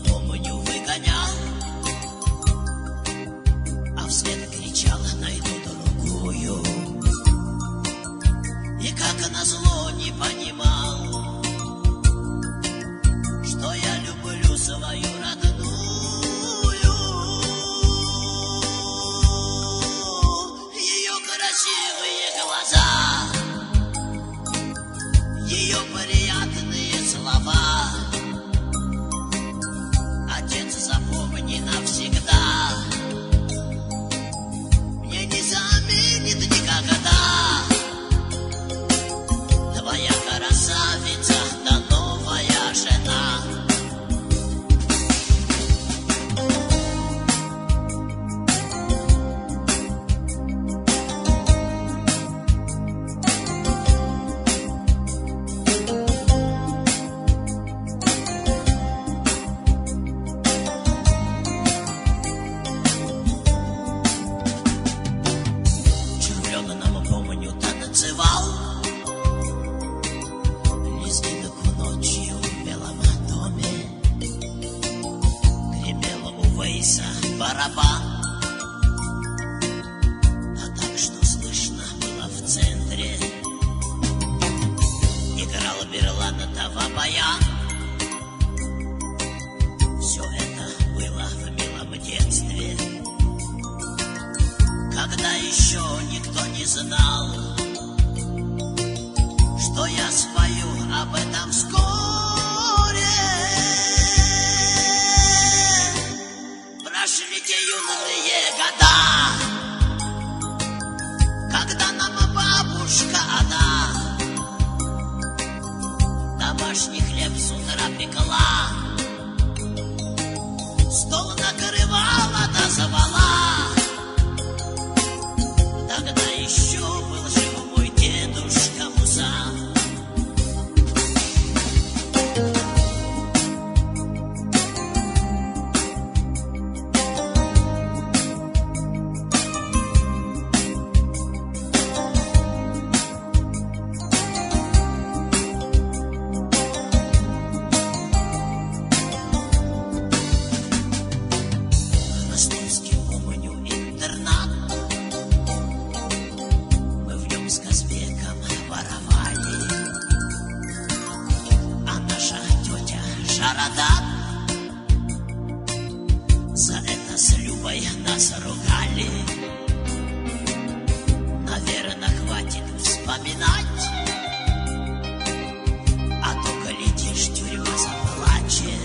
помню, выгонял, а вслед кричал: найду другую. И как назло не понимал, что я люблю свою родную. Ее красивые глаза, ее приятные слова отец запомни навсегда. Мне не заменит никогда твоя красавица да новая жена. Червленым, помню, танцевал лезгинку ночью в белом доме. Гремел у Вейса барабан, а так, что слышно было в центре, играл Берланова баян. Все это было в милом детстве, когда еще никто не знал, что я спою об этом вскоре. Прошли те юные года, когда нам бабушка она домашний хлеб с утра пекла, стол накрывала до завала. Тогда еще был жив мой дедушка Муса. Ростовский, помню, интернат, мы в нем с Казбеком воровали, а наша тетя Шарадат за это с Любой нас ругали. Наверное, хватит вспоминать, а то, глядишь, тюрьма заплачет,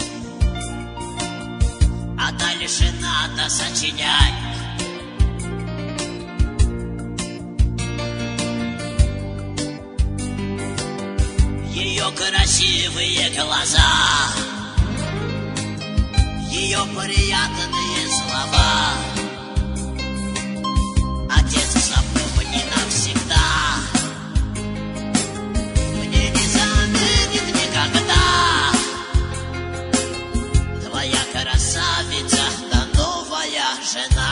а дальше надо сочинять. Ее красивые глаза, ее приятные слова отец запомни навсегда. Мне не заменит никогда твоя красавица да новая жена.